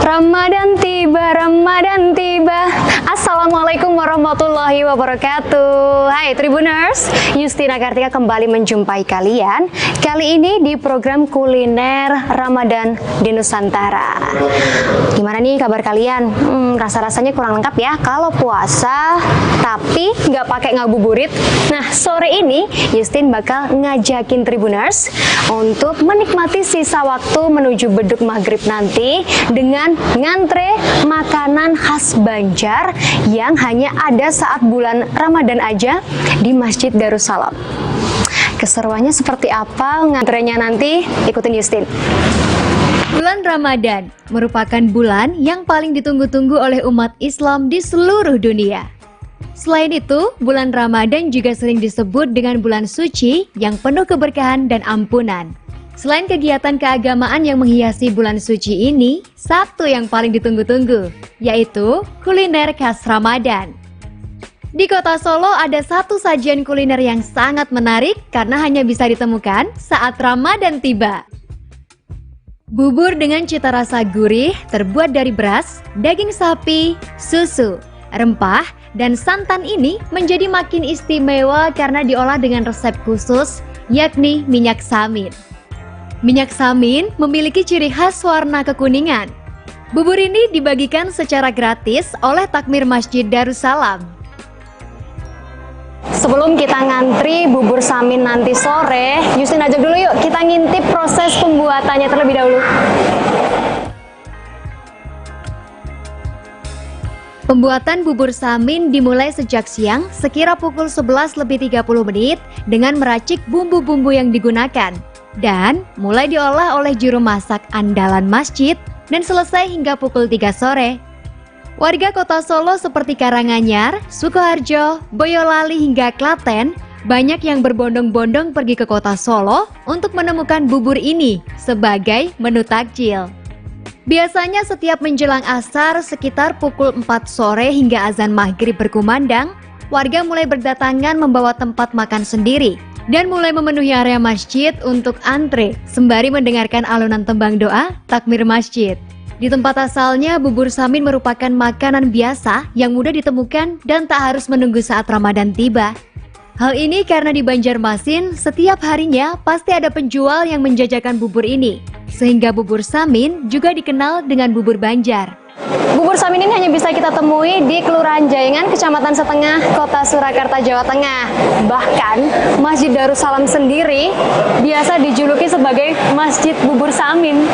Ramadan tiba, Ramadan tiba. Assalamualaikum warahmatullahi wabarakatuh. Hai Tribuners, Justina Kartika kembali menjumpai kalian. Kali ini di program kuliner Ramadan di Nusantara. Gimana nih kabar kalian? Rasa-rasanya kurang lengkap ya kalau puasa, tapi nggak pakai ngabuburit. Nah, sore ini Justin bakal ngajakin Tribuners untuk menikmati sisa waktu menuju beduk maghrib nanti dengan ngantre makanan khas Banjar yang hanya ada saat bulan Ramadan aja di Masjid Darussalam. Keseruannya seperti apa ngantrenya nanti? Ikutin Justin. Bulan Ramadan merupakan bulan yang paling ditunggu-tunggu oleh umat Islam di seluruh dunia. Selain itu, bulan Ramadan juga sering disebut dengan bulan suci yang penuh keberkahan dan ampunan. Selain kegiatan keagamaan yang menghiasi bulan suci ini, satu yang paling ditunggu-tunggu, yaitu kuliner khas Ramadan. Di kota Solo ada satu sajian kuliner yang sangat menarik karena hanya bisa ditemukan saat Ramadan tiba. Bubur dengan cita rasa gurih terbuat dari beras, daging sapi, susu, rempah, dan santan ini menjadi makin istimewa karena diolah dengan resep khusus, yakni minyak samin. Minyak samin memiliki ciri khas warna kekuningan. Bubur ini dibagikan secara gratis oleh takmir Masjid Darussalam. Sebelum kita ngantri bubur samin nanti sore, Justin ajak dulu yuk kita ngintip proses pembuatannya terlebih dahulu. Pembuatan bubur samin dimulai sejak siang sekira pukul 11:30 dengan meracik bumbu-bumbu yang digunakan dan mulai diolah oleh juru masak andalan masjid dan selesai hingga pukul 3 sore. Warga kota Solo seperti Karanganyar, Sukoharjo, Boyolali hingga Klaten banyak yang berbondong-bondong pergi ke kota Solo untuk menemukan bubur ini sebagai menu takjil. Biasanya setiap menjelang asar sekitar pukul 4 sore hingga azan maghrib berkumandang, warga mulai berdatangan membawa tempat makan sendiri dan mulai memenuhi area masjid untuk antre sembari mendengarkan alunan tembang doa takmir masjid. Di tempat asalnya, bubur samin merupakan makanan biasa yang mudah ditemukan dan tak harus menunggu saat Ramadan tiba. Hal ini karena di Banjarmasin setiap harinya pasti ada penjual yang menjajakan bubur ini, sehingga bubur samin juga dikenal dengan bubur Banjar. Bubur samin ini hanya bisa kita temui di Kelurahan Jayangan, Kecamatan Setengah, Kota Surakarta, Jawa Tengah. Bahkan, Masjid Darussalam sendiri biasa dijuluki sebagai Masjid Bubur Samin.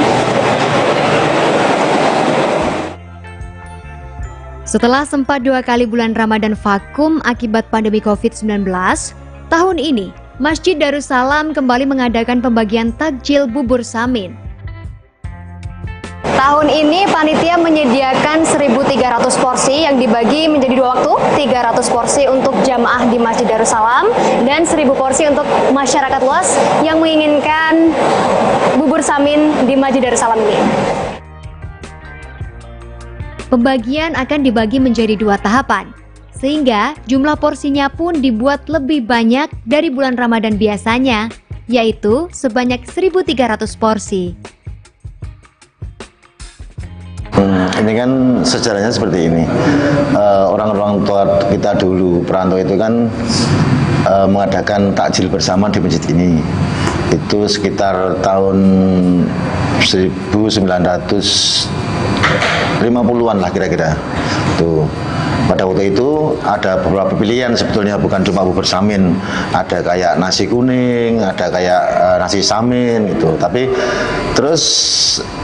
Setelah sempat 2 kali bulan Ramadan vakum akibat pandemi COVID-19, tahun ini Masjid Darussalam kembali mengadakan pembagian takjil bubur samin. Tahun ini panitia menyediakan 1.300 porsi yang dibagi menjadi 2 waktu, 300 porsi untuk jamaah di Masjid Darussalam dan 1.000 porsi untuk masyarakat luas yang menginginkan bubur samin di Masjid Darussalam ini. Pembagian akan dibagi menjadi 2 tahapan, sehingga jumlah porsinya pun dibuat lebih banyak dari bulan Ramadan biasanya, yaitu sebanyak 1.300 porsi. Ini kan sejarahnya seperti ini. Orang-orang tua kita dulu, perantau itu kan mengadakan takjil bersama di masjid ini. Itu sekitar tahun 1950-an lah kira-kira. Tuh. Pada waktu itu ada beberapa pilihan sebetulnya, bukan cuma bubur samin, ada kayak nasi kuning, ada kayak nasi samin gitu. Tapi terus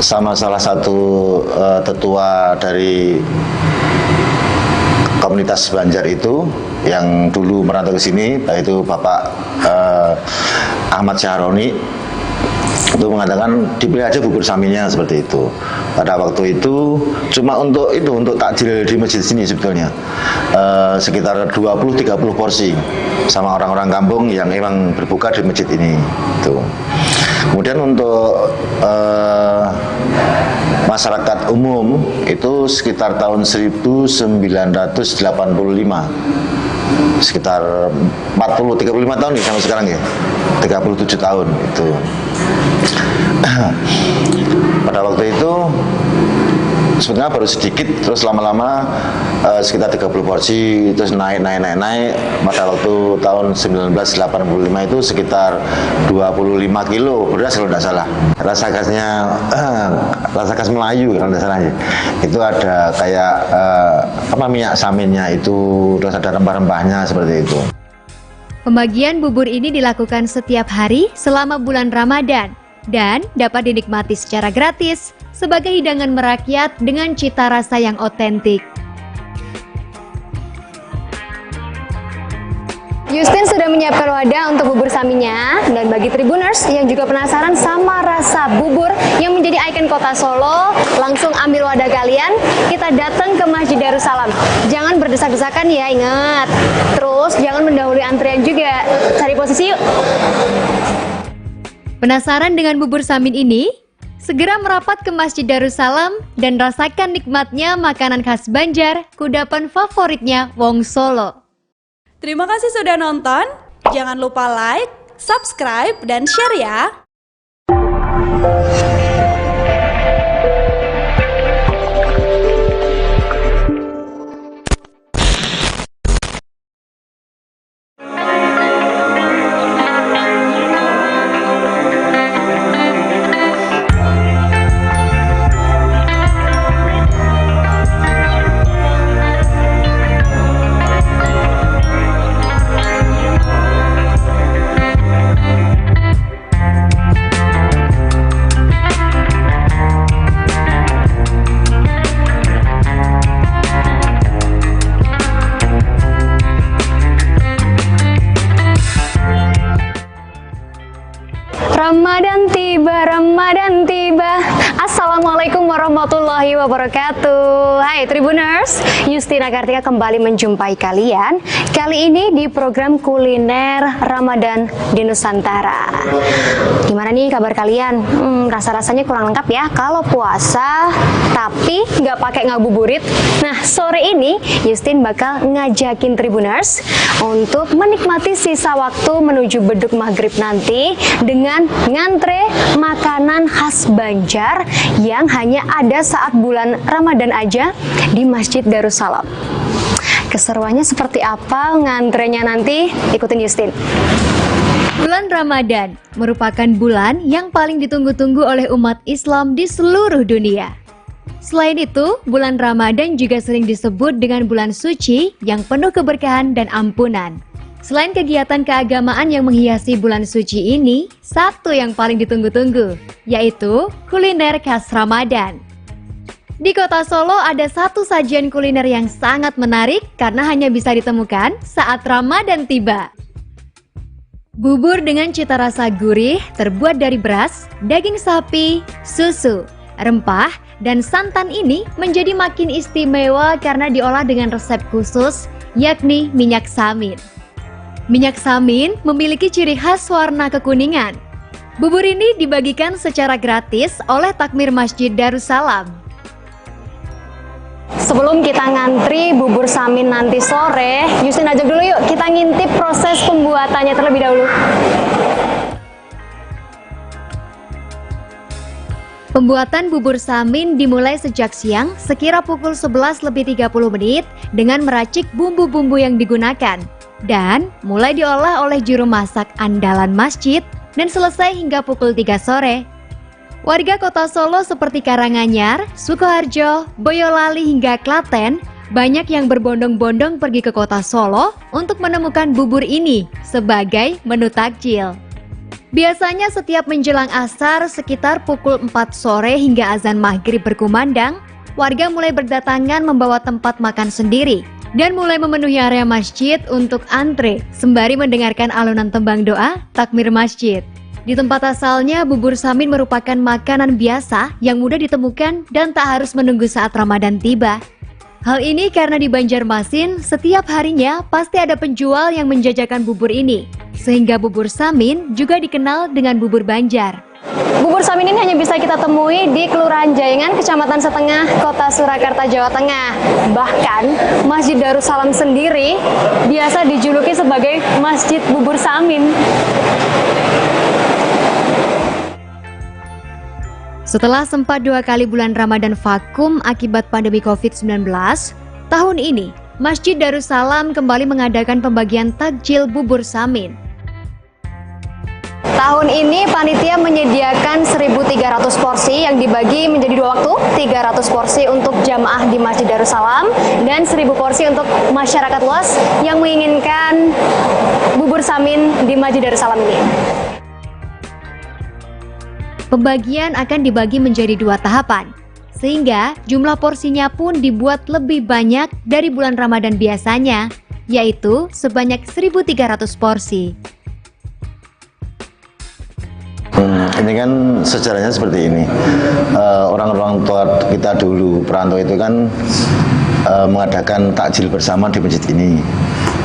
sama salah satu tetua dari komunitas Banjar itu yang dulu merantau ke sini, yaitu Bapak Ahmad Syahroni, itu mengatakan dipilih aja bubur saminnya seperti itu. Pada waktu itu cuma untuk takjil di masjid sini sebetulnya sekitar 20-30 porsi sama orang-orang kampung yang memang berbuka di masjid ini. Tuh. Kemudian untuk masyarakat umum itu sekitar tahun 1985. Sekitar 35 tahun ya sampai sekarang ya. 37 tahun itu. Pada waktu itu sebetulnya baru sedikit, terus lama-lama sekitar 30 porsi, terus naik. Pada waktu tahun 1985 itu sekitar 25 kilo beras kalau tidak salah. Rasa khas Melayu kalau tidak salah. Itu ada kayak minyak saminnya itu, terus ada rempah-rempahnya seperti itu. Pembagian bubur ini dilakukan setiap hari selama bulan Ramadan dan dapat dinikmati secara gratis sebagai hidangan merakyat dengan cita rasa yang otentik. Justin sudah menyiapkan wadah untuk bubur saminya, dan bagi Tribuners yang juga penasaran sama rasa bubur yang menjadi ikon kota Solo, langsung ambil wadah kalian, kita datang ke Masjid Darussalam. Jangan berdesak-desakan ya, ingat. Terus jangan mendahului antrian juga, cari posisi yuk. Penasaran dengan bubur samin ini? Segera merapat ke Masjid Darussalam dan rasakan nikmatnya makanan khas Banjar, kudapan favoritnya Wong Solo. Terima kasih sudah nonton. Jangan lupa like, subscribe, dan share ya. Ramadan tiba. Assalamualaikum warahmatullahi wabarakatuh. Hai Tribuners, Justina Kartika kembali menjumpai kalian. Kali ini di program kuliner Ramadan di Nusantara. Gimana nih kabar kalian? Rasa-rasanya kurang lengkap ya kalau puasa, tapi nggak pakai ngabuburit. Nah, sore ini Justin bakal ngajakin Tribuners untuk menikmati sisa waktu menuju beduk maghrib nanti dengan ngantre makanan khas Banjar yang hanya ada saat bulan Ramadan aja di Masjid Darussalam. Keseruannya seperti apa ngantrenya nanti? Ikutin Justin. Bulan Ramadan merupakan bulan yang paling ditunggu-tunggu oleh umat Islam di seluruh dunia. Selain itu, bulan Ramadan juga sering disebut dengan bulan suci yang penuh keberkahan dan ampunan. Selain kegiatan keagamaan yang menghiasi bulan suci ini, satu yang paling ditunggu-tunggu, yaitu kuliner khas Ramadan. Di kota Solo ada satu sajian kuliner yang sangat menarik karena hanya bisa ditemukan saat Ramadan tiba. Bubur dengan cita rasa gurih terbuat dari beras, daging sapi, susu, rempah, dan santan ini menjadi makin istimewa karena diolah dengan resep khusus, yakni minyak samin. Minyak samin memiliki ciri khas warna kekuningan. Bubur ini dibagikan secara gratis oleh takmir Masjid Darussalam. Sebelum kita ngantri bubur samin nanti sore, Justin ajak dulu yuk kita ngintip proses pembuatannya terlebih dahulu. Pembuatan bubur samin dimulai sejak siang sekira pukul 11:30 dengan meracik bumbu-bumbu yang digunakan dan mulai diolah oleh juru masak andalan masjid dan selesai hingga pukul 3 sore. Warga kota Solo seperti Karanganyar, Sukoharjo, Boyolali hingga Klaten banyak yang berbondong-bondong pergi ke kota Solo untuk menemukan bubur ini sebagai menu takjil. Biasanya setiap menjelang asar sekitar pukul 4 sore hingga azan maghrib berkumandang, warga mulai berdatangan membawa tempat makan sendiri dan mulai memenuhi area masjid untuk antre sembari mendengarkan alunan tembang doa takmir masjid. Di tempat asalnya, bubur samin merupakan makanan biasa yang mudah ditemukan dan tak harus menunggu saat Ramadan tiba. Hal ini karena di Banjarmasin setiap harinya pasti ada penjual yang menjajakan bubur ini, sehingga bubur samin juga dikenal dengan bubur Banjar. Bubur samin ini hanya bisa kita temui di Kelurahan Jayengan, Kecamatan Setengah, Kota Surakarta, Jawa Tengah. Bahkan Masjid Darussalam sendiri biasa dijuluki sebagai Masjid Bubur Samin. Setelah sempat 2 kali bulan Ramadan vakum akibat pandemi COVID-19, tahun ini Masjid Darussalam kembali mengadakan pembagian takjil bubur samin. Tahun ini panitia menyediakan 1.300 porsi yang dibagi menjadi 2 waktu, 300 porsi untuk jamaah di Masjid Darussalam dan 1.000 porsi untuk masyarakat luas yang menginginkan bubur samin di Masjid Darussalam ini. Pembagian akan dibagi menjadi 2 tahapan, sehingga jumlah porsinya pun dibuat lebih banyak dari bulan Ramadan biasanya, yaitu sebanyak 1.300 porsi. Ini kan sejarahnya seperti ini. Orang-orang tua kita dulu, perantau itu kan mengadakan takjil bersama di masjid ini.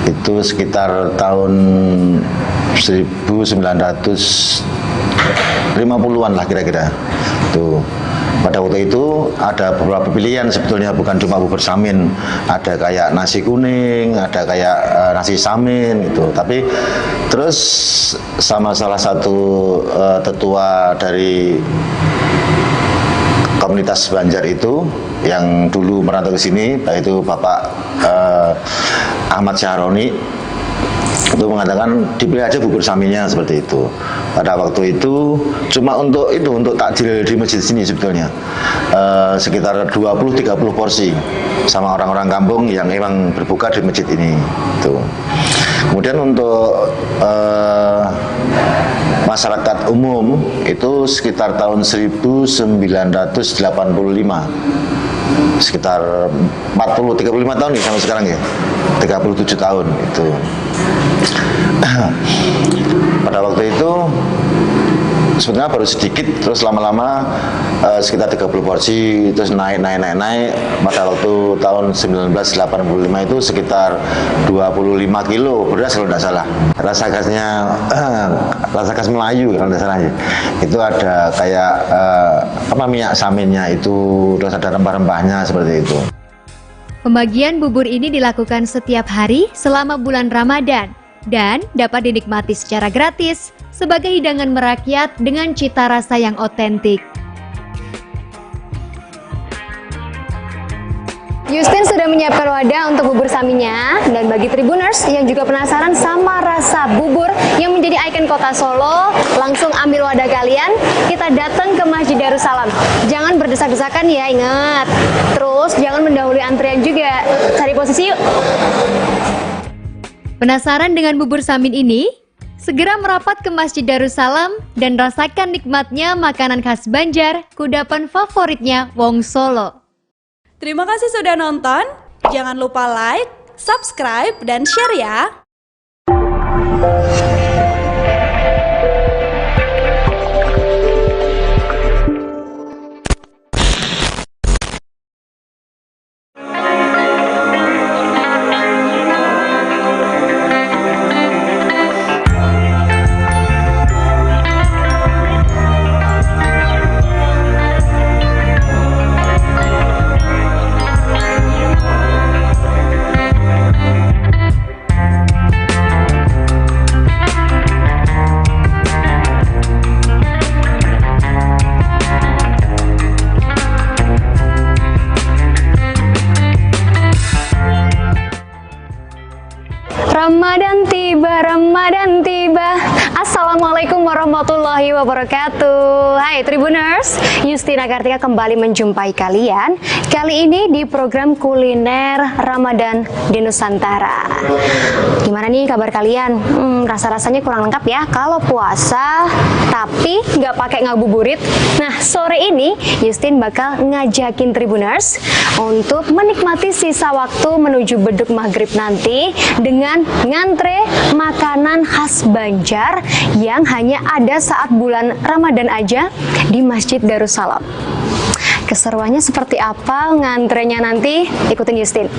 Itu sekitar tahun 1950-an lah kira-kira. Tuh. Pada waktu itu ada beberapa pilihan sebetulnya, bukan cuma bubur samin, ada kayak nasi kuning, ada kayak nasi samin gitu. Tapi terus sama salah satu tetua dari komunitas Banjar itu yang dulu merantau ke sini, yaitu Bapak Ahmad Syahroni, itu mengatakan dipilih aja bubur saminnya seperti itu. Pada waktu itu cuma untuk takjil di masjid sini sebetulnya sekitar 20-30 porsi sama orang-orang kampung yang memang berbuka di masjid ini. Tuh. Kemudian untuk masyarakat umum itu sekitar tahun 1985, sekitar 35 tahun ya sampai sekarang ya, 37 tahun itu. Pada waktu itu sebenarnya baru sedikit, terus lama-lama sekitar 30 porsi, terus naik. Pada waktu tahun 1985 itu sekitar 25 kilo beras kalau tidak salah. Rasa khas Melayu kalau tidak salah ya. Itu ada kayak minyak saminnya itu, terus ada rempah-rempahnya seperti itu. Pembagian bubur ini dilakukan setiap hari selama bulan Ramadan dan dapat dinikmati secara gratis sebagai hidangan merakyat dengan cita rasa yang otentik. Justin sudah menyiapkan wadah untuk bubur saminnya, dan bagi Tribuners yang juga penasaran sama rasa bubur yang menjadi ikon kota Solo, langsung ambil wadah kalian, kita datang ke Masjid Darussalam. Jangan berdesak-desakan ya, ingat. Terus jangan mendahului antrian juga, cari posisi yuk. Penasaran dengan bubur samin ini? Segera merapat ke Masjid Darussalam dan rasakan nikmatnya makanan khas Banjar, kudapan favoritnya Wong Solo. Terima kasih sudah nonton. Jangan lupa like, subscribe, dan share ya. Ramadan tiba. Assalamualaikum warahmatullahi wabarakatuh. Hai Tribuners, Justina Kartika kembali menjumpai kalian. Kali ini di program kuliner Ramadan di Nusantara. Gimana nih kabar kalian? Rasa-rasanya kurang lengkap ya kalau puasa tapi nggak pakai ngabuburit. Nah, sore ini Justin bakal ngajakin Tribuners untuk menikmati sisa waktu menuju beduk maghrib nanti dengan ngantre makanan khas Banjar yang hanya ada saat bulan Ramadan aja di Masjid Darussalam. Keseruannya seperti apa ngantrenya nanti? Ikutin Justin.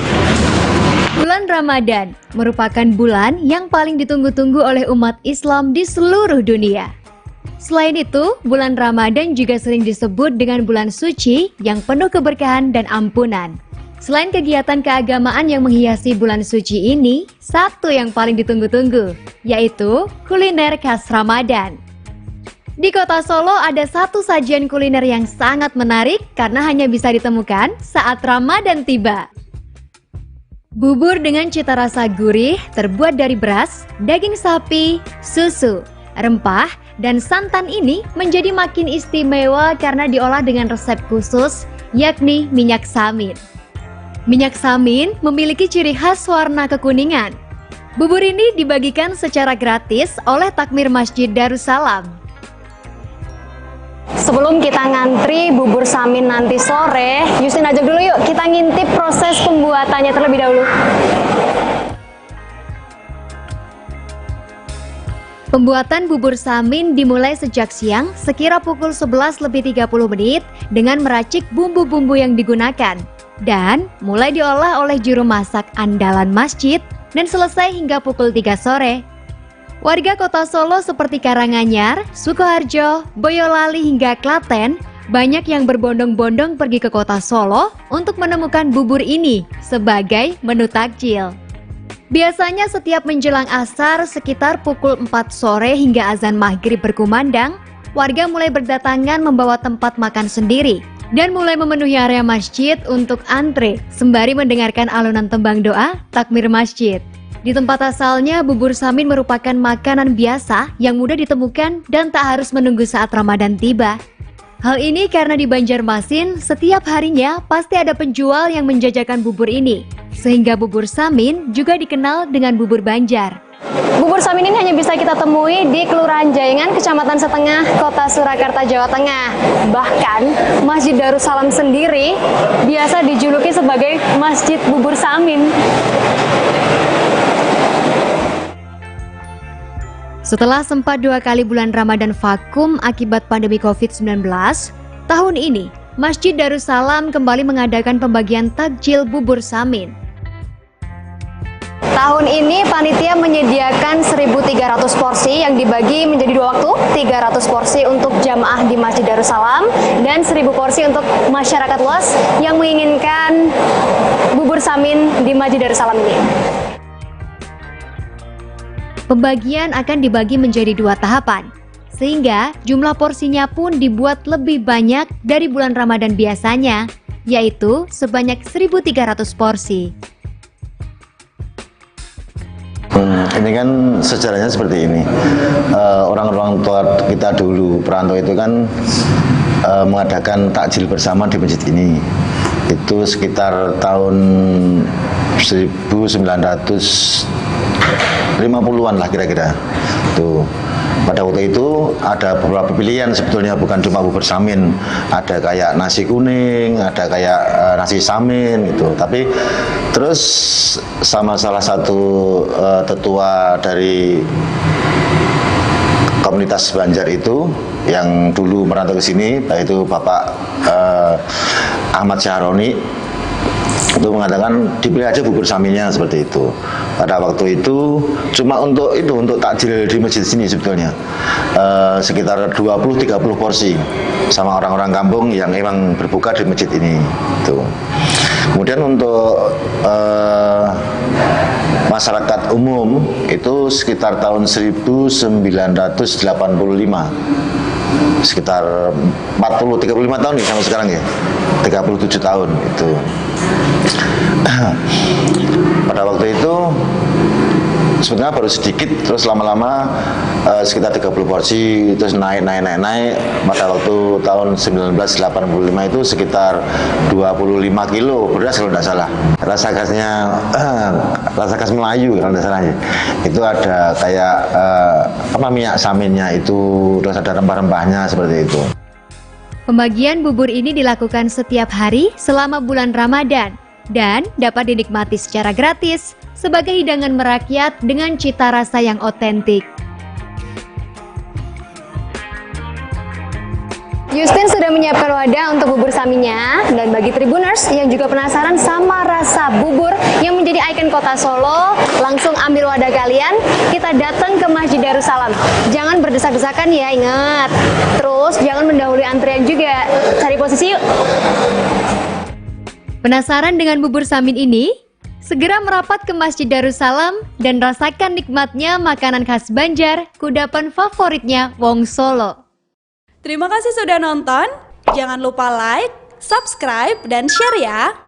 Bulan Ramadan merupakan bulan yang paling ditunggu-tunggu oleh umat Islam di seluruh dunia. Selain itu, bulan Ramadan juga sering disebut dengan bulan suci yang penuh keberkahan dan ampunan. Selain kegiatan keagamaan yang menghiasi bulan suci ini, satu yang paling ditunggu-tunggu, yaitu kuliner khas Ramadan. Di kota Solo ada satu sajian kuliner yang sangat menarik karena hanya bisa ditemukan saat Ramadan tiba. Bubur dengan cita rasa gurih terbuat dari beras, daging sapi, susu, rempah, dan santan ini menjadi makin istimewa karena diolah dengan resep khusus, yakni minyak samin. Minyak samin memiliki ciri khas warna kekuningan. Bubur ini dibagikan secara gratis oleh takmir Masjid Darussalam. Sebelum kita ngantri bubur samin nanti sore, Yustin ajak dulu yuk kita ngintip proses pembuatannya terlebih dahulu. Pembuatan bubur samin dimulai sejak siang sekira pukul 11:30 dengan meracik bumbu-bumbu yang digunakan dan mulai diolah oleh juru masak andalan masjid dan selesai hingga pukul 3 sore. Warga kota Solo seperti Karanganyar, Sukoharjo, Boyolali hingga Klaten banyak yang berbondong-bondong pergi ke kota Solo untuk menemukan bubur ini sebagai menu takjil. Biasanya setiap menjelang asar sekitar pukul 4 sore hingga azan maghrib berkumandang, warga mulai berdatangan membawa tempat makan sendiri dan mulai memenuhi area masjid untuk antre sembari mendengarkan alunan tembang doa takmir masjid. Di tempat asalnya, bubur samin merupakan makanan biasa yang mudah ditemukan dan tak harus menunggu saat Ramadan tiba. Hal ini karena di Banjarmasin setiap harinya pasti ada penjual yang menjajakan bubur ini, sehingga bubur samin juga dikenal dengan bubur Banjar. Bubur samin ini hanya bisa kita temui di Kelurahan Jayengan, Kecamatan Setengah, Kota Surakarta, Jawa Tengah. Bahkan, Masjid Darussalam sendiri biasa dijuluki sebagai Masjid Bubur Samin. Setelah sempat 2 kali bulan Ramadan vakum akibat pandemi COVID-19, tahun ini Masjid Darussalam kembali mengadakan pembagian takjil bubur samin. Tahun ini panitia menyediakan 1.300 porsi yang dibagi menjadi 2 waktu, 300 porsi untuk jamaah di Masjid Darussalam dan 1.000 porsi untuk masyarakat luas yang menginginkan bubur samin di Masjid Darussalam ini. Pembagian akan dibagi menjadi 2 tahapan, sehingga jumlah porsinya pun dibuat lebih banyak dari bulan Ramadan biasanya, yaitu sebanyak 1.300 porsi. Ini kan sejarahnya seperti ini. Orang-orang tua kita dulu, perantau itu kan mengadakan takjil bersama di masjid ini. Itu sekitar tahun 1950-an lah kira-kira. Tuh. Pada waktu itu ada beberapa pilihan sebetulnya, bukan cuma bubur samin, ada kayak nasi kuning, ada kayak nasi samin gitu. Tapi terus sama salah satu tetua dari komunitas Banjar itu yang dulu merantau ke sini, yaitu Bapak Ahmad Syahroni, itu mengatakan dipilih aja bubur saminnya seperti itu. Pada waktu itu cuma untuk takjil di masjid sini sebetulnya sekitar 20-30 porsi sama orang-orang kampung yang memang berbuka di masjid ini. Tuh. Kemudian untuk masyarakat umum itu sekitar tahun 1985. Sekitar 35 tahun nih sampai sekarang ya. 37 tahun itu. Pada waktu itu sebenarnya baru sedikit, terus lama-lama sekitar 30 porsi, terus naik. Pada waktu tahun 1985 itu sekitar 25 kilo beras kalau tidak salah. Rasa khas Melayu kalau tidak salah ya. Itu ada kayak minyak saminnya itu, terus ada rempah-rempahnya seperti itu. Pembagian bubur ini dilakukan setiap hari selama bulan Ramadan dan dapat dinikmati secara gratis sebagai hidangan merakyat dengan cita rasa yang otentik. Yustin sudah menyiapkan wadah untuk bubur saminnya, dan bagi Tribuners yang juga penasaran sama rasa bubur yang menjadi ikon kota Solo, langsung ambil wadah kalian, kita datang ke Masjid Darussalam. Jangan berdesak-desakan ya, ingat. Terus jangan mendahului antrian juga, cari posisi yuk. Penasaran dengan bubur samin ini? Segera merapat ke Masjid Darussalam dan rasakan nikmatnya makanan khas Banjar, kudapan favoritnya Wong Solo. Terima kasih sudah nonton. Jangan lupa like, subscribe, dan share ya.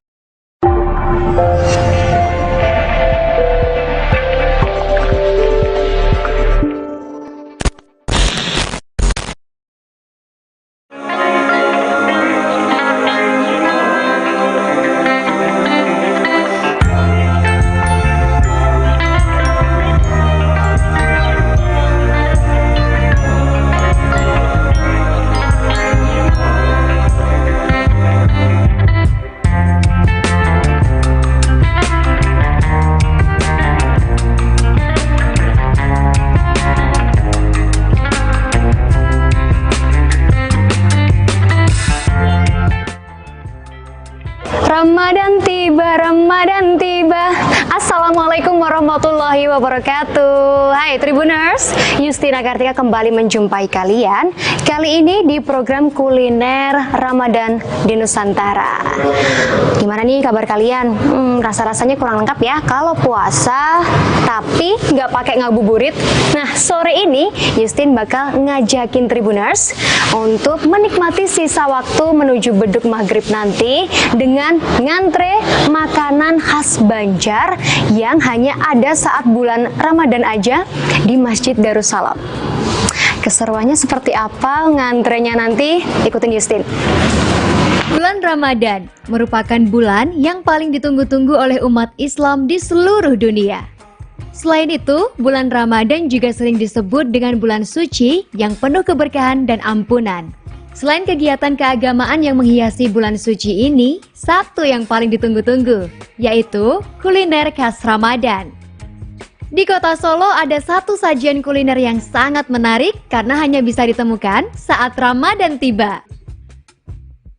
Ramadan tiba. Assalamualaikum warahmatullahi wabarakatuh. Hai Tribuners, Yustina Kartika kembali menjumpai kalian. Kali ini di program kuliner Ramadan di Nusantara. Gimana nih kabar kalian? Rasa-rasanya kurang lengkap ya kalau puasa tapi nggak pakai ngabuburit. Nah, sore ini Justin bakal ngajakin Tribuners untuk menikmati sisa waktu menuju beduk maghrib nanti dengan ngantre makanan khas Banjar yang hanya ada saat bulan Ramadan aja di Masjid Darussalam. Keseruannya seperti apa ngantrenya nanti? Ikutin Justin. Bulan Ramadan merupakan bulan yang paling ditunggu-tunggu oleh umat Islam di seluruh dunia. Selain itu, bulan Ramadan juga sering disebut dengan bulan suci yang penuh keberkahan dan ampunan. Selain kegiatan keagamaan yang menghiasi bulan suci ini, satu yang paling ditunggu-tunggu, yaitu kuliner khas Ramadan. Di kota Solo ada satu sajian kuliner yang sangat menarik karena hanya bisa ditemukan saat Ramadan tiba.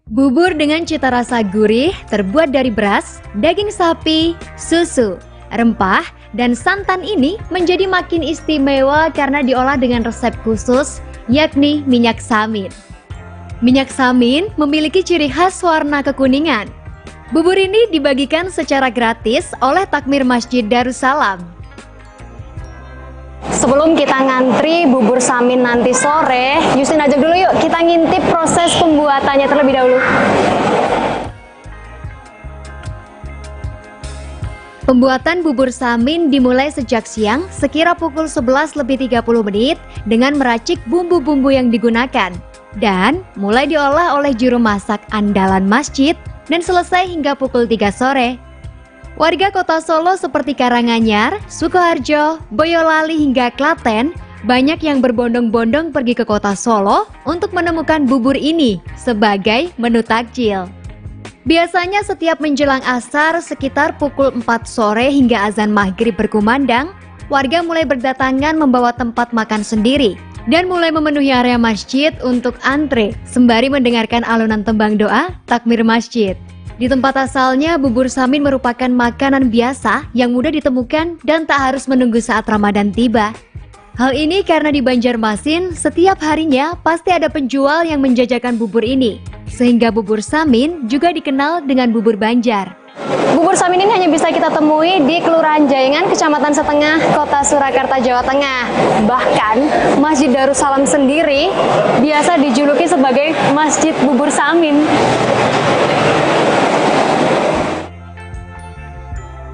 Bubur dengan cita rasa gurih terbuat dari beras, daging sapi, susu, rempah, dan santan ini menjadi makin istimewa karena diolah dengan resep khusus, yakni minyak samin. Minyak samin memiliki ciri khas warna kekuningan. Bubur ini dibagikan secara gratis oleh takmir Masjid Darussalam. Sebelum kita ngantri bubur samin nanti sore, Justin ajak dulu yuk kita ngintip proses pembuatannya terlebih dahulu. Pembuatan bubur samin dimulai sejak siang sekira pukul 11:30 dengan meracik bumbu-bumbu yang digunakan dan mulai diolah oleh juru masak andalan masjid dan selesai hingga pukul 3 sore. Warga kota Solo seperti Karanganyar, Sukoharjo, Boyolali hingga Klaten banyak yang berbondong-bondong pergi ke kota Solo untuk menemukan bubur ini sebagai menu takjil. Biasanya setiap menjelang asar sekitar pukul 4 sore hingga azan maghrib berkumandang, warga mulai berdatangan membawa tempat makan sendiri dan mulai memenuhi area masjid untuk antre sembari mendengarkan alunan tembang doa takmir masjid. Di tempat asalnya, bubur samin merupakan makanan biasa yang mudah ditemukan dan tak harus menunggu saat Ramadan tiba. Hal ini karena di Banjarmasin setiap harinya pasti ada penjual yang menjajakan bubur ini, sehingga bubur samin juga dikenal dengan bubur Banjar. Bubur samin ini hanya bisa kita temui di Kelurahan Jayangan, Kecamatan Setengah, Kota Surakarta, Jawa Tengah. Bahkan, Masjid Darussalam sendiri biasa dijuluki sebagai Masjid Bubur Samin.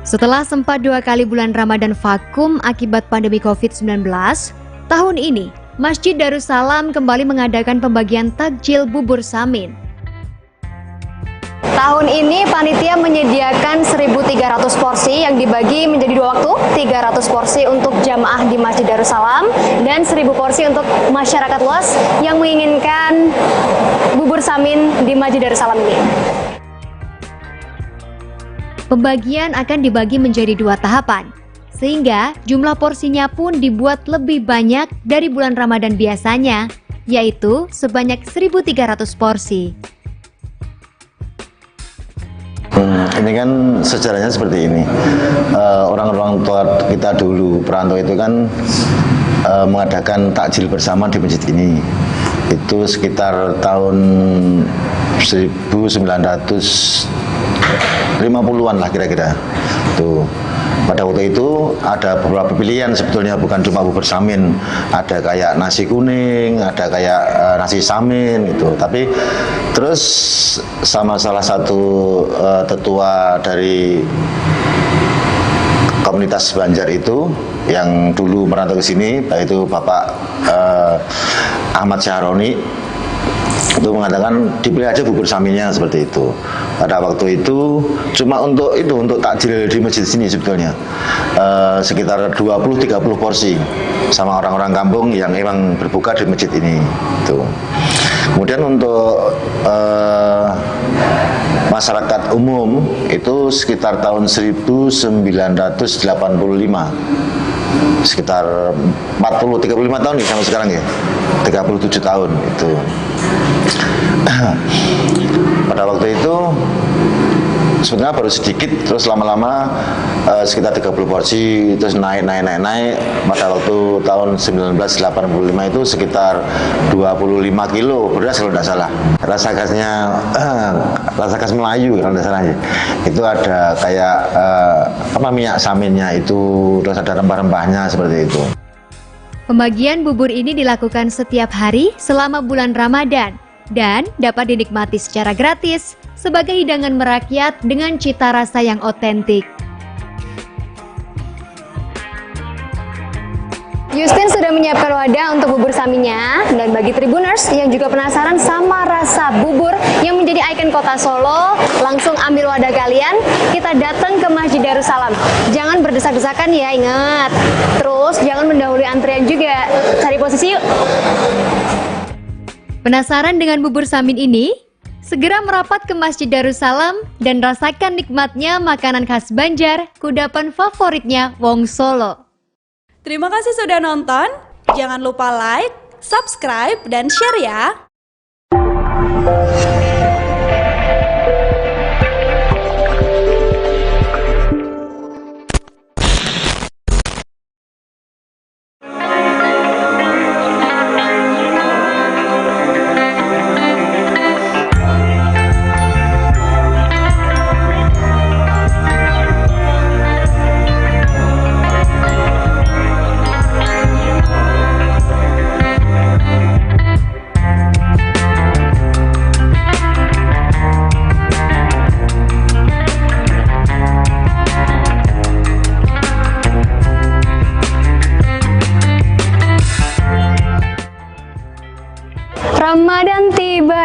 Setelah sempat 2 kali bulan Ramadan vakum akibat pandemi COVID-19, tahun ini Masjid Darussalam kembali mengadakan pembagian takjil bubur samin. Tahun ini panitia menyediakan 1.300 porsi yang dibagi menjadi 2 waktu, 300 porsi untuk jamaah di Masjid Darussalam dan 1.000 porsi untuk masyarakat luas yang menginginkan bubur samin di Masjid Darussalam ini. Pembagian akan dibagi menjadi 2 tahapan, sehingga jumlah porsinya pun dibuat lebih banyak dari bulan Ramadan biasanya, yaitu sebanyak 1.300 porsi. Ini kan sejarahnya seperti ini. Orang-orang tua kita dulu, perantau itu kan mengadakan takjil bersama di masjid ini. Itu sekitar tahun 1950-an lah kira-kira. Tuh. Pada waktu itu ada beberapa pilihan sebetulnya, bukan cuma bubur samin, ada kayak nasi kuning, ada kayak nasi samin gitu. Tapi terus sama salah satu tetua dari komunitas Banjar itu yang dulu merantau ke sini, yaitu Bapak Ahmad Syahroni, itu mengatakan dipilih aja bubur saminnya seperti itu. Pada waktu itu cuma untuk takjil di masjid sini sebetulnya sekitar 20-30 porsi sama orang-orang kampung yang memang berbuka di masjid ini itu. Kemudian untuk masyarakat umum itu sekitar tahun 1985, sekitar 35 tahun ya sampai sekarang ya, 37 tahun itu. Pada waktu itu sebenarnya baru sedikit, terus lama-lama sekitar 30 porsi, terus naik. Pada waktu tahun 1985 itu sekitar 25 kilo beras kalau tidak salah. Rasa khas Melayu kalau tidak salah ya. Itu ada kayak minyak saminnya itu, terus ada rempah-rempahnya seperti itu. Pembagian bubur ini dilakukan setiap hari selama bulan Ramadan dan dapat dinikmati secara gratis sebagai hidangan merakyat dengan cita rasa yang otentik. Justin sudah menyiapkan wadah untuk bubur saminnya, dan bagi Tribuners yang juga penasaran sama rasa bubur yang menjadi ikon kota Solo, langsung ambil wadah kalian, kita datang ke Masjid Darussalam. Jangan berdesak-desakan ya, ingat. Terus jangan mendahului antrian juga, cari posisi yuk. Penasaran dengan bubur samin ini? Segera merapat ke Masjid Darussalam dan rasakan nikmatnya makanan khas Banjar, kudapan favoritnya Wong Solo. Terima kasih sudah nonton. Jangan lupa like, subscribe, dan share ya.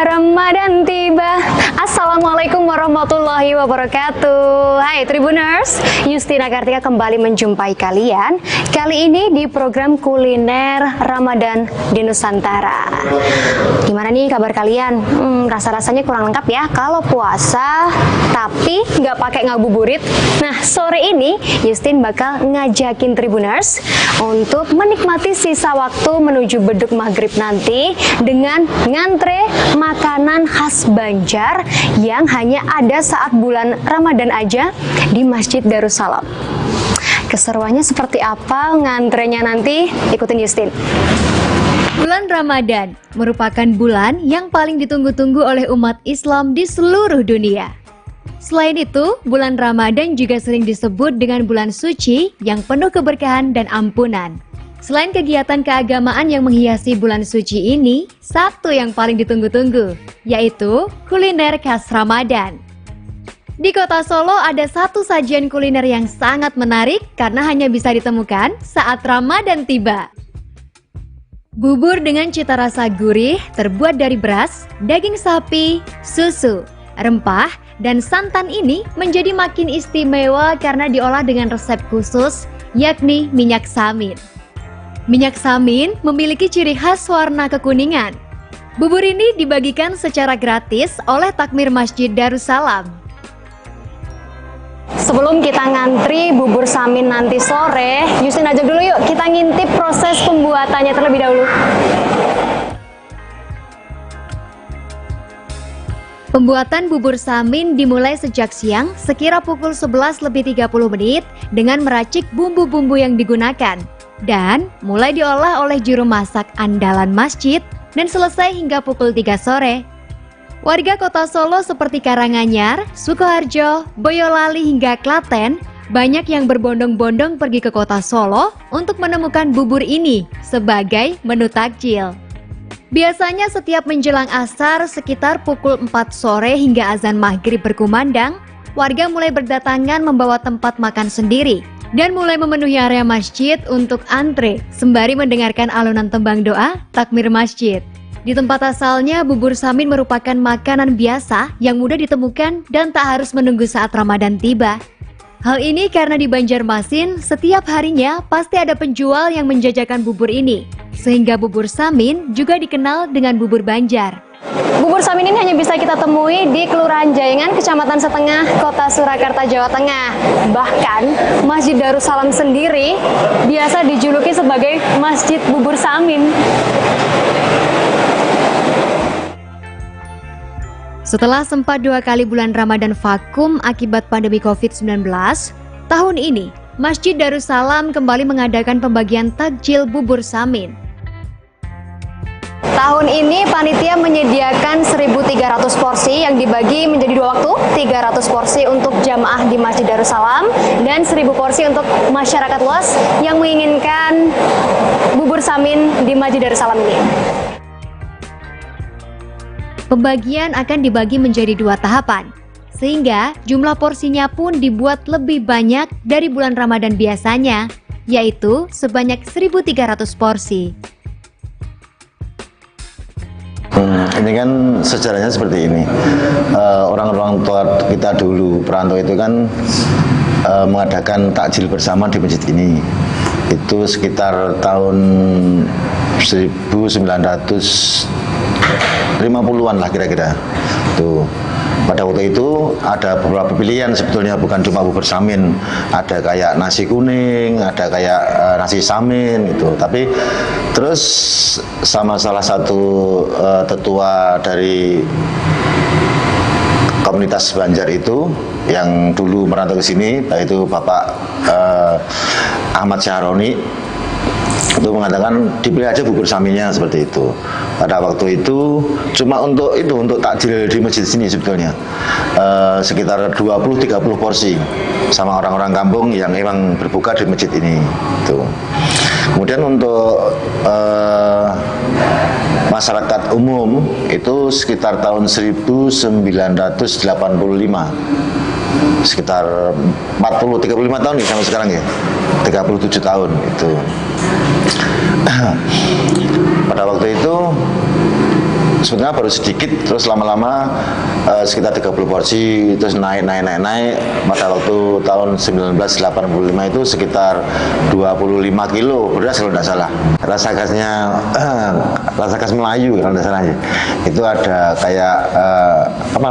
Ramadan tiba. Assalamualaikum warahmatullahi wabarakatuh. Hai Tribuners, Justina Kartika kembali menjumpai kalian. Kali ini di program kuliner Ramadan di Nusantara. Gimana nih kabar kalian? Rasa-rasanya kurang lengkap ya kalau puasa tapi nggak pakai ngabuburit. Nah, sore ini Justin bakal ngajakin Tribuners untuk menikmati sisa waktu menuju beduk maghrib nanti dengan ngantre makanan khas Banjar yang hanya ada saat bulan Ramadan aja di Masjid Darussalam. Keseruannya seperti apa ngantrenya nanti? Ikutin Justin. Bulan Ramadan merupakan bulan yang paling ditunggu-tunggu oleh umat Islam di seluruh dunia. Selain itu, bulan Ramadan juga sering disebut dengan bulan suci yang penuh keberkahan dan ampunan. Selain kegiatan keagamaan yang menghiasi bulan suci ini, satu yang paling ditunggu-tunggu, yaitu kuliner khas Ramadan. Di kota Solo ada satu sajian kuliner yang sangat menarik karena hanya bisa ditemukan saat Ramadan tiba. Bubur dengan cita rasa gurih terbuat dari beras, daging sapi, susu, rempah, dan santan ini menjadi makin istimewa karena diolah dengan resep khusus, yakni minyak samin. Minyak samin memiliki ciri khas warna kekuningan. Bubur ini dibagikan secara gratis oleh takmir Masjid Darussalam. Sebelum kita ngantri bubur samin nanti sore, Justin ajak dulu yuk kita ngintip proses pembuatannya terlebih dahulu. Pembuatan bubur samin dimulai sejak siang sekira pukul 11:30 dengan meracik bumbu-bumbu yang digunakan dan mulai diolah oleh juru masak andalan masjid dan selesai hingga pukul 3 sore. Warga kota Solo seperti Karanganyar, Sukoharjo, Boyolali hingga Klaten Banyak yang berbondong-bondong pergi ke kota Solo untuk menemukan bubur ini sebagai menu takjil. Biasanya setiap menjelang asar sekitar pukul 4 sore hingga azan maghrib berkumandang, warga mulai berdatangan membawa tempat makan sendiri dan mulai memenuhi area masjid untuk antre sembari mendengarkan alunan tembang doa takmir masjid. Di tempat asalnya, bubur samin merupakan makanan biasa yang mudah ditemukan dan tak harus menunggu saat Ramadan tiba. Hal ini karena di Banjarmasin, setiap harinya pasti ada penjual yang menjajakan bubur ini, sehingga bubur samin juga dikenal dengan bubur Banjar. Bubur samin ini hanya bisa kita temui di Kelurahan Jayangan, Kecamatan Setengah, Kota Surakarta, Jawa Tengah. Bahkan, Masjid Darussalam sendiri biasa dijuluki sebagai Masjid Bubur Samin. Setelah sempat 2 kali bulan Ramadan vakum akibat pandemi COVID-19, tahun ini Masjid Darussalam kembali mengadakan pembagian takjil bubur samin. Tahun ini panitia menyediakan 1.300 porsi yang dibagi menjadi 2 waktu, 300 porsi untuk jamaah di Masjid Darussalam dan 1.000 porsi untuk masyarakat luas yang menginginkan bubur samin di Masjid Darussalam ini. Pembagian akan dibagi menjadi 2 tahapan, sehingga jumlah porsinya pun dibuat lebih banyak dari bulan Ramadan biasanya, yaitu sebanyak 1.300 porsi. Ini kan sejarahnya seperti ini. Orang-orang tua kita dulu, perantau itu kan mengadakan takjil bersama di masjid ini. Itu sekitar tahun 1950-an lah kira-kira. Tuh. Pada waktu itu ada beberapa pilihan sebetulnya, bukan cuma bubur samin, ada kayak nasi kuning, ada kayak nasi samin gitu. Tapi terus sama salah satu tetua dari komunitas Banjar itu yang dulu merantau ke sini, yaitu Bapak Ahmad Syahroni, itu mengatakan dipilih aja bubur saminnya seperti itu. Pada waktu itu cuma untuk takjil di masjid sini sebetulnya sekitar 20-30 porsi sama orang-orang kampung yang emang berbuka di masjid ini. Tuh. Kemudian untuk masyarakat umum itu sekitar tahun 1985, sekitar 35 tahun nih sampai sekarang ya, 37 tahun itu. Pada waktu itu sebenarnya baru sedikit, terus lama-lama sekitar 30 porsi, terus naik. Pada waktu tahun 1985 itu sekitar 25 kilo beras kalau tidak salah. Rasa khas Melayu kalau tidak salah. Itu ada kayak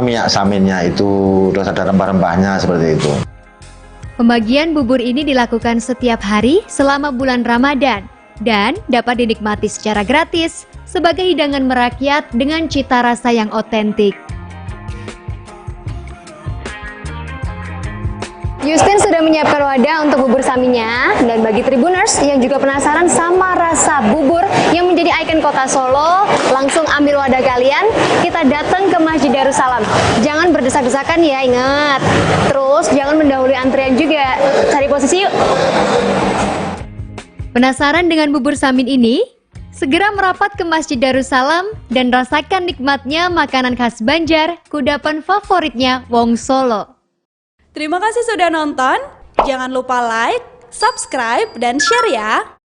minyak saminnya itu, terus ada rempah-rempahnya seperti itu. Pembagian bubur ini dilakukan setiap hari selama bulan Ramadan dan dapat dinikmati secara gratis sebagai hidangan merakyat dengan cita rasa yang otentik. Justin sudah menyiapkan wadah untuk bubur saminnya, dan bagi Tribuners yang juga penasaran sama rasa bubur yang menjadi ikon kota Solo, langsung ambil wadah kalian, kita datang ke Masjid Darussalam. Jangan berdesak-desakan ya, ingat. Terus jangan mendahului antrian juga, cari posisi yuk. Penasaran dengan bubur samin ini? Segera merapat ke Masjid Darussalam dan rasakan nikmatnya makanan khas Banjar, kudapan favoritnya Wong Solo. Terima kasih sudah nonton. Jangan lupa like, subscribe, dan share ya.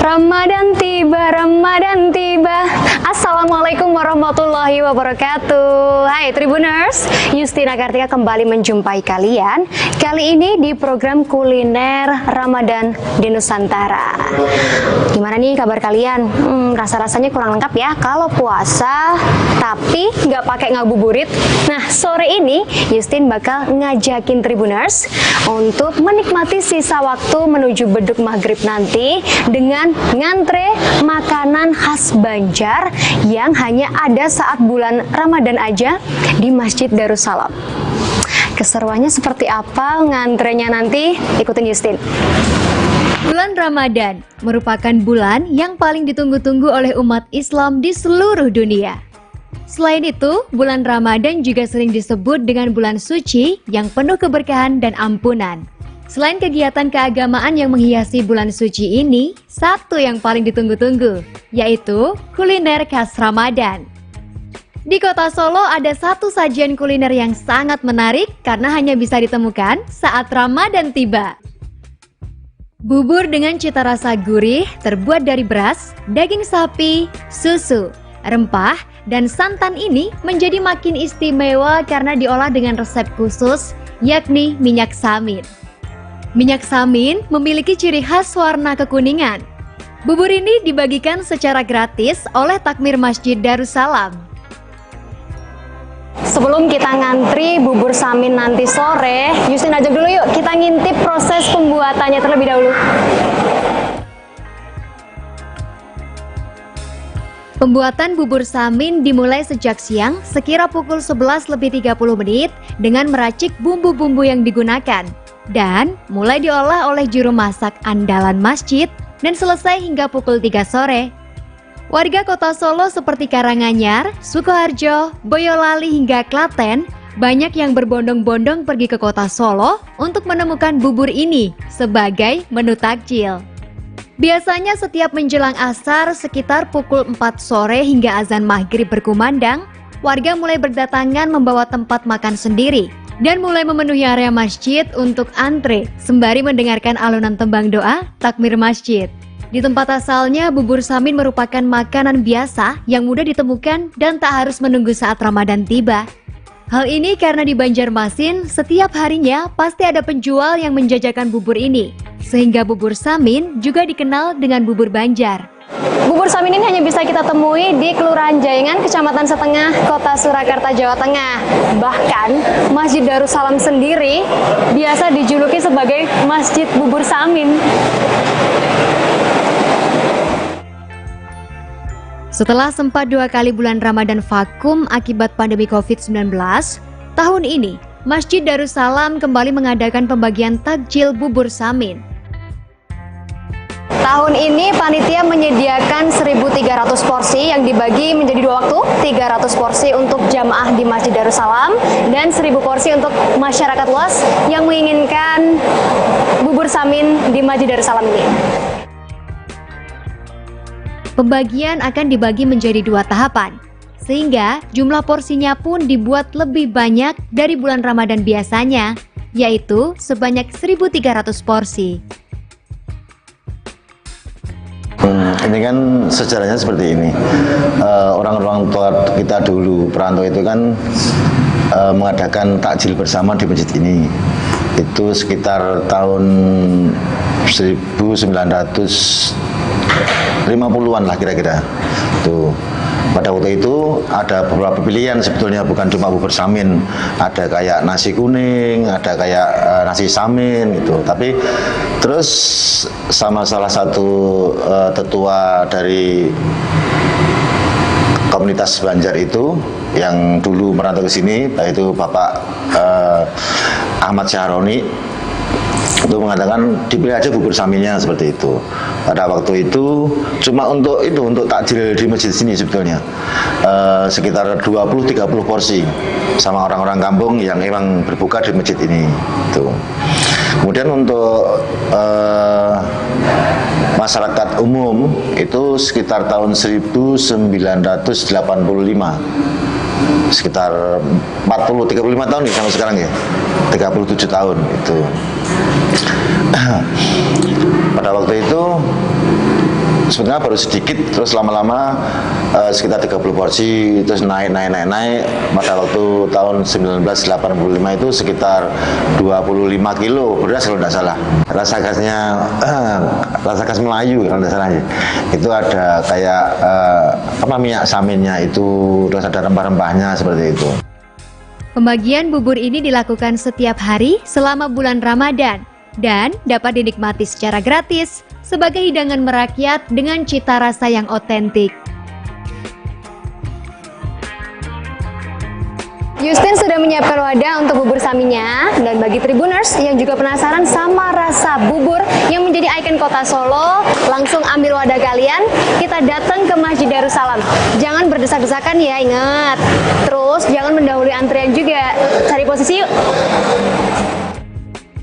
Ramadan tiba, Ramadan tiba. Assalamualaikum Assalamualaikum warahmatullahi wabarakatuh. Hai Tribuners, Yustina Kartika kembali menjumpai kalian. Kali ini di program kuliner Ramadan di Nusantara. Gimana nih kabar kalian? Rasa-rasanya kurang lengkap ya kalau puasa tapi nggak pakai ngabuburit. Nah, sore ini Yustin bakal ngajakin Tribuners untuk menikmati sisa waktu menuju beduk maghrib nanti dengan ngantre makanan khas Banjar yang hanya ada saat bulan Ramadan aja di Masjid Darussalam. Keseruannya seperti apa ngantrenya nanti? Ikutin Yustin. Bulan Ramadan merupakan bulan yang paling ditunggu-tunggu oleh umat Islam di seluruh dunia. Selain itu, bulan Ramadan juga sering disebut dengan bulan suci yang penuh keberkahan dan ampunan. Selain kegiatan keagamaan yang menghiasi bulan suci ini, satu yang paling ditunggu-tunggu, yaitu kuliner khas Ramadan. Di kota Solo ada satu sajian kuliner yang sangat menarik karena hanya bisa ditemukan saat Ramadan tiba. Bubur dengan cita rasa gurih terbuat dari beras, daging sapi, susu, rempah, dan santan ini menjadi makin istimewa karena diolah dengan resep khusus, yakni minyak samin. Minyak samin memiliki ciri khas warna kekuningan. Bubur ini dibagikan secara gratis oleh takmir Masjid Darussalam. Sebelum kita ngantri bubur samin nanti sore, Yustin ajak dulu yuk kita ngintip proses pembuatannya terlebih dahulu. Pembuatan bubur samin dimulai sejak siang sekira pukul 11:30 dengan meracik bumbu-bumbu yang digunakan dan mulai diolah oleh juru masak andalan masjid dan selesai hingga pukul 3 sore. Warga kota Solo seperti Karanganyar, Sukoharjo, Boyolali hingga Klaten banyak yang berbondong-bondong pergi ke kota Solo untuk menemukan bubur ini sebagai menu takjil. Biasanya setiap menjelang asar sekitar pukul 4 sore hingga azan maghrib berkumandang, warga mulai berdatangan membawa tempat makan sendiri dan mulai memenuhi area masjid untuk antre sembari mendengarkan alunan tembang doa takmir masjid. Di tempat asalnya, bubur samin merupakan makanan biasa yang mudah ditemukan dan tak harus menunggu saat Ramadan tiba. Hal ini karena di Banjarmasin setiap harinya pasti ada penjual yang menjajakan bubur ini, sehingga bubur samin juga dikenal dengan bubur Banjar. Bubur samin ini hanya bisa kita temui di Kelurahan Jaingan, Kecamatan Setengah, Kota Surakarta, Jawa Tengah. Bahkan, Masjid Darussalam sendiri biasa dijuluki sebagai Masjid Bubur Samin. Setelah sempat 2 kali bulan Ramadan vakum akibat pandemi COVID-19, tahun ini Masjid Darussalam kembali mengadakan pembagian takjil bubur samin. Tahun ini panitia menyediakan 1.300 porsi yang dibagi menjadi 2 waktu, 300 porsi untuk jamaah di Masjid Darussalam dan 1.000 porsi untuk masyarakat luas yang menginginkan bubur samin di Masjid Darussalam ini. Pembagian akan dibagi menjadi 2 tahapan, sehingga jumlah porsinya pun dibuat lebih banyak dari bulan Ramadan biasanya, yaitu sebanyak 1.300 porsi. Ini kan sejarahnya seperti ini. Orang-orang tua kita dulu perantau itu kan mengadakan takjil bersama di masjid ini. Itu sekitar tahun 1950-an lah kira-kira. Tuh. Pada waktu itu ada beberapa pilihan sebetulnya, bukan cuma bubur samin, ada kayak nasi kuning, ada kayak nasi samin gitu. Tapi terus sama salah satu tetua dari komunitas Banjar itu yang dulu merantau ke sini, yaitu Bapak Ahmad Syahroni, itu mengatakan dipilih aja bubur saminnya seperti itu. Pada waktu itu cuma untuk takjil di masjid sini sebetulnya sekitar 20-30 porsi sama orang-orang kampung yang memang berbuka di masjid ini. Tuh. Kemudian untuk masyarakat umum itu sekitar tahun 1985, sekitar 35 tahun ya sampai sekarang ya, 37 tahun itu. Pada waktu itu sebenarnya baru sedikit, terus lama-lama sekitar 30 porsi, terus naik. Pada waktu tahun 1985 itu sekitar 25 kilo beras kalau tidak salah. Rasa khas Melayu kalau tidak salah. Itu ada kayak minyak saminnya itu, terus ada rempah-rempahnya seperti itu. Pembagian bubur ini dilakukan setiap hari selama bulan Ramadan dan dapat dinikmati secara gratis sebagai hidangan merakyat dengan cita rasa yang otentik. Justin sudah menyiapkan wadah untuk bubur saminya, dan bagi Tribuners yang juga penasaran sama rasa bubur yang menjadi ikon kota Solo, langsung ambil wadah kalian, kita datang ke Masjid Darussalam. Jangan berdesak-desakan ya, ingat. Terus jangan mendahului antrian juga, cari posisi yuk.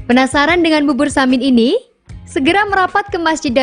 Penasaran dengan bubur samin ini? Segera merapat ke Masjid Darussalam